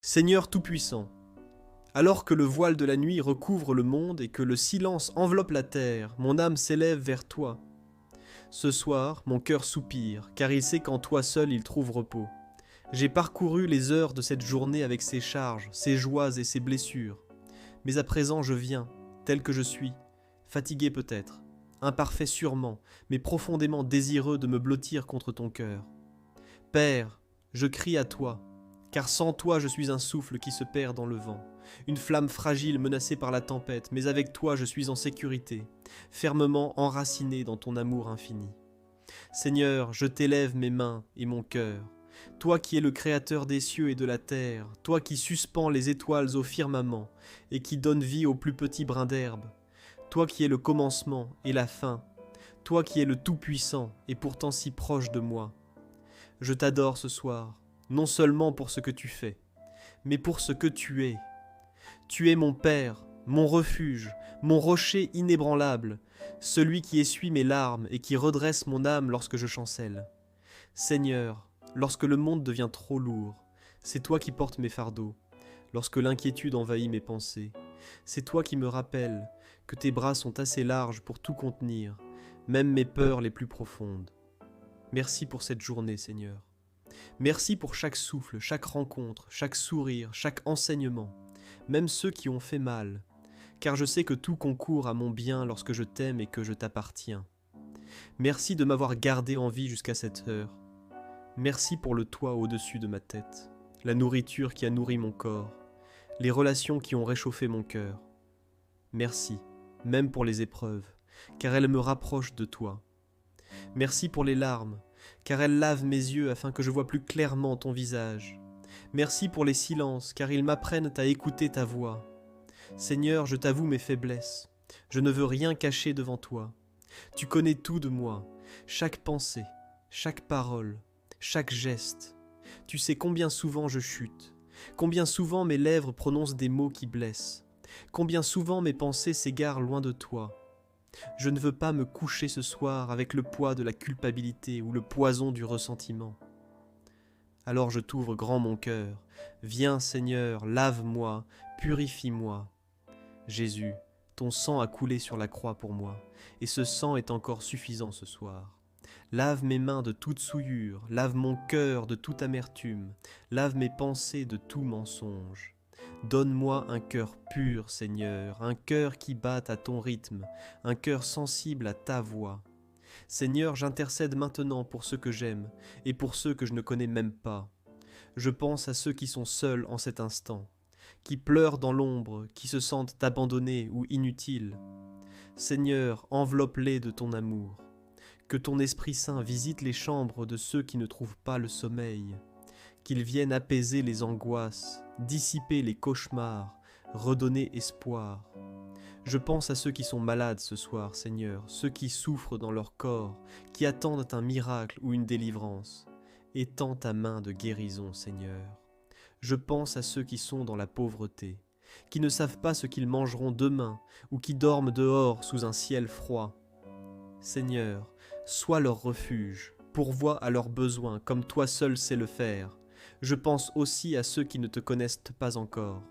Seigneur Tout-Puissant, alors que le voile de la nuit recouvre le monde et que le silence enveloppe la terre, mon âme s'élève vers toi. Ce soir, mon cœur soupire, car il sait qu'en toi seul il trouve repos. J'ai parcouru les heures de cette journée avec ses charges, ses joies et ses blessures. Mais à présent je viens, tel que je suis, fatigué peut-être, imparfait sûrement, mais profondément désireux de me blottir contre ton cœur. Père, je crie à toi, car sans toi je suis un souffle qui se perd dans le vent, une flamme fragile menacée par la tempête, mais avec toi je suis en sécurité, fermement enraciné dans ton amour infini. Seigneur, je t'élève mes mains et mon cœur, toi qui es le créateur des cieux et de la terre, toi qui suspends les étoiles au firmament et qui donne vie aux plus petits brins d'herbe, toi qui es le commencement et la fin, toi qui es le Tout-Puissant et pourtant si proche de moi. Je t'adore ce soir, non seulement pour ce que tu fais, mais pour ce que tu es. Tu es mon Père, mon refuge, mon rocher inébranlable, celui qui essuie mes larmes et qui redresse mon âme lorsque je chancelle. Seigneur, lorsque le monde devient trop lourd, c'est toi qui portes mes fardeaux. Lorsque l'inquiétude envahit mes pensées, c'est toi qui me rappelles que tes bras sont assez larges pour tout contenir, même mes peurs les plus profondes. Merci pour cette journée, Seigneur. Merci pour chaque souffle, chaque rencontre, chaque sourire, chaque enseignement, même ceux qui ont fait mal, car je sais que tout concourt à mon bien lorsque je t'aime et que je t'appartiens. Merci de m'avoir gardé en vie jusqu'à cette heure. Merci pour le toit au-dessus de ma tête, la nourriture qui a nourri mon corps, les relations qui ont réchauffé mon cœur. Merci, même pour les épreuves, car elles me rapprochent de toi. Merci pour les larmes, car elles lavent mes yeux afin que je voie plus clairement ton visage. Merci pour les silences, car ils m'apprennent à écouter ta voix. Seigneur, je t'avoue mes faiblesses. Je ne veux rien cacher devant toi. Tu connais tout de moi, chaque pensée, chaque parole, chaque geste. Tu sais combien souvent je chute, combien souvent mes lèvres prononcent des mots qui blessent, combien souvent mes pensées s'égarent loin de toi. Je ne veux pas me coucher ce soir avec le poids de la culpabilité ou le poison du ressentiment. Alors je t'ouvre grand mon cœur. Viens Seigneur, lave-moi, purifie-moi. Jésus, ton sang a coulé sur la croix pour moi, et ce sang est encore suffisant ce soir. Lave mes mains de toute souillure, lave mon cœur de toute amertume, lave mes pensées de tout mensonge. Donne-moi un cœur pur, Seigneur, un cœur qui batte à ton rythme, un cœur sensible à ta voix. Seigneur, j'intercède maintenant pour ceux que j'aime et pour ceux que je ne connais même pas. Je pense à ceux qui sont seuls en cet instant, qui pleurent dans l'ombre, qui se sentent abandonnés ou inutiles. Seigneur, enveloppe-les de ton amour. Que ton Esprit Saint visite les chambres de ceux qui ne trouvent pas le sommeil, qu'il vienne apaiser les angoisses, dissiper les cauchemars, redonner espoir. Je pense à ceux qui sont malades ce soir, Seigneur, ceux qui souffrent dans leur corps, qui attendent un miracle ou une délivrance. Étends ta main de guérison, Seigneur. Je pense à ceux qui sont dans la pauvreté, qui ne savent pas ce qu'ils mangeront demain ou qui dorment dehors sous un ciel froid. Seigneur, sois leur refuge, pourvois à leurs besoins comme toi seul sais le faire. Je pense aussi à ceux qui ne te connaissent pas encore.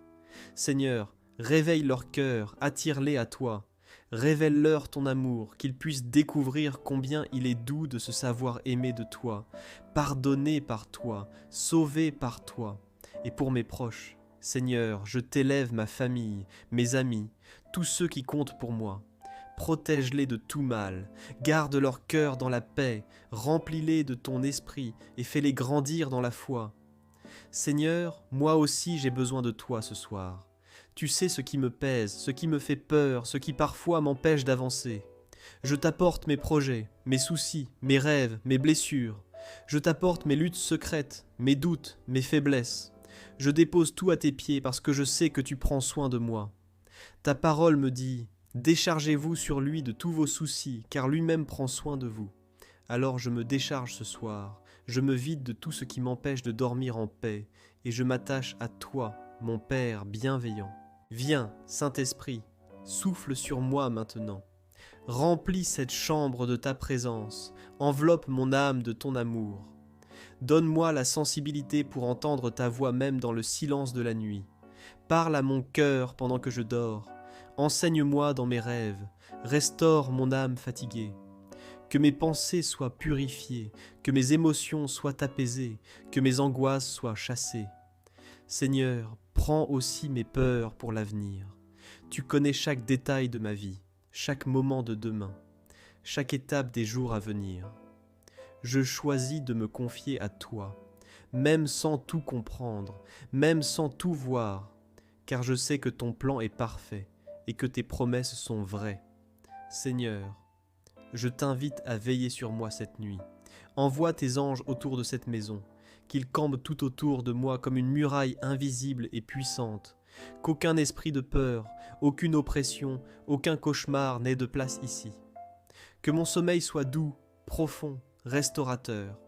Seigneur, réveille leur cœur, attire-les à toi. Révèle-leur ton amour, qu'ils puissent découvrir combien il est doux de se savoir aimé de toi, pardonné par toi, sauvé par toi. Et pour mes proches, Seigneur, je t'élève ma famille, mes amis, tous ceux qui comptent pour moi. Protège-les de tout mal, garde leur cœur dans la paix, remplis-les de ton esprit et fais-les grandir dans la foi. Seigneur, moi aussi j'ai besoin de toi ce soir. Tu sais ce qui me pèse, ce qui me fait peur, ce qui parfois m'empêche d'avancer. Je t'apporte mes projets, mes soucis, mes rêves, mes blessures. Je t'apporte mes luttes secrètes, mes doutes, mes faiblesses. Je dépose tout à tes pieds parce que je sais que tu prends soin de moi. Ta parole me dit « Déchargez-vous sur lui de tous vos soucis, car lui-même prend soin de vous. » Alors je me décharge ce soir, je me vide de tout ce qui m'empêche de dormir en paix, et je m'attache à toi, mon Père bienveillant. Viens, Saint-Esprit, souffle sur moi maintenant. Remplis cette chambre de ta présence, enveloppe mon âme de ton amour. Donne-moi la sensibilité pour entendre ta voix même dans le silence de la nuit. Parle à mon cœur pendant que je dors. Enseigne-moi dans mes rêves. Restaure mon âme fatiguée. Que mes pensées soient purifiées, que mes émotions soient apaisées, que mes angoisses soient chassées. Seigneur, prends aussi mes peurs pour l'avenir. Tu connais chaque détail de ma vie, chaque moment de demain, chaque étape des jours à venir. Je choisis de me confier à toi, même sans tout comprendre, même sans tout voir, car je sais que ton plan est parfait et que tes promesses sont vraies. Seigneur, je t'invite à veiller sur moi cette nuit. Envoie tes anges autour de cette maison, qu'ils campent tout autour de moi comme une muraille invisible et puissante, qu'aucun esprit de peur, aucune oppression, aucun cauchemar n'ait de place ici. Que mon sommeil soit doux, profond, restaurateur.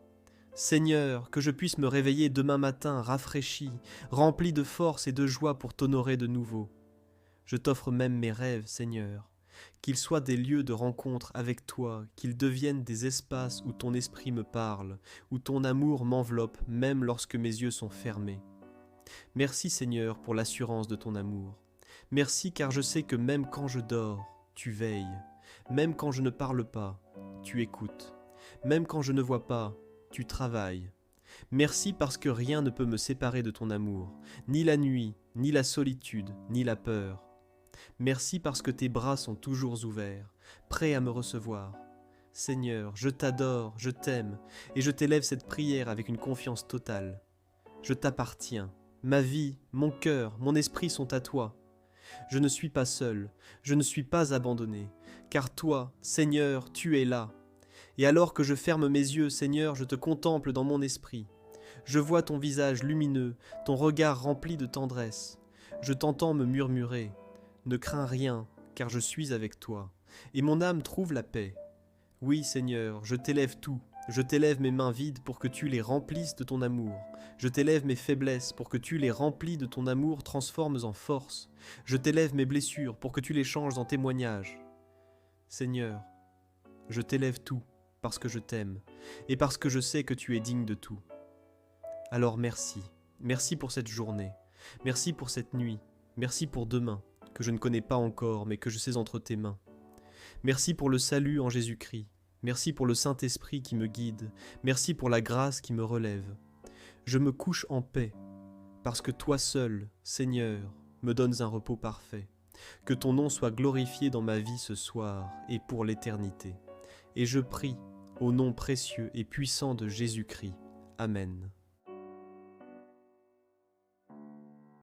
Seigneur, que je puisse me réveiller demain matin rafraîchi, rempli de force et de joie pour t'honorer de nouveau. Je t'offre même mes rêves, Seigneur, qu'ils soient des lieux de rencontre avec toi, qu'ils deviennent des espaces où ton esprit me parle, où ton amour m'enveloppe même lorsque mes yeux sont fermés. Merci Seigneur pour l'assurance de ton amour. Merci car je sais que même quand je dors, tu veilles. Même quand je ne parle pas, tu écoutes. Même quand je ne vois pas, tu travailles. Merci parce que rien ne peut me séparer de ton amour, ni la nuit, ni la solitude, ni la peur. Merci parce que tes bras sont toujours ouverts, prêts à me recevoir. Seigneur, je t'adore, je t'aime, et je t'élève cette prière avec une confiance totale. Je t'appartiens. Ma vie, mon cœur, mon esprit sont à toi. Je ne suis pas seul, je ne suis pas abandonné, car toi, Seigneur, tu es là. Et alors que je ferme mes yeux, Seigneur, je te contemple dans mon esprit. Je vois ton visage lumineux, ton regard rempli de tendresse. Je t'entends me murmurer. Ne crains rien, car je suis avec toi, et mon âme trouve la paix. Oui, Seigneur, je t'élève tout. Je t'élève mes mains vides pour que tu les remplisses de ton amour. Je t'élève mes faiblesses pour que tu les remplis de ton amour transformes en force. Je t'élève mes blessures pour que tu les changes en témoignages. Seigneur, je t'élève tout parce que je t'aime et parce que je sais que tu es digne de tout. Alors merci, merci pour cette journée, merci pour cette nuit, merci pour demain, que je ne connais pas encore mais que je sais entre tes mains. Merci pour le salut en Jésus-Christ. Merci pour le Saint-Esprit qui me guide. Merci pour la grâce qui me relève. Je me couche en paix, parce que toi seul, Seigneur, me donnes un repos parfait. Que ton nom soit glorifié dans ma vie ce soir et pour l'éternité. Et je prie, au nom précieux et puissant de Jésus-Christ. Amen.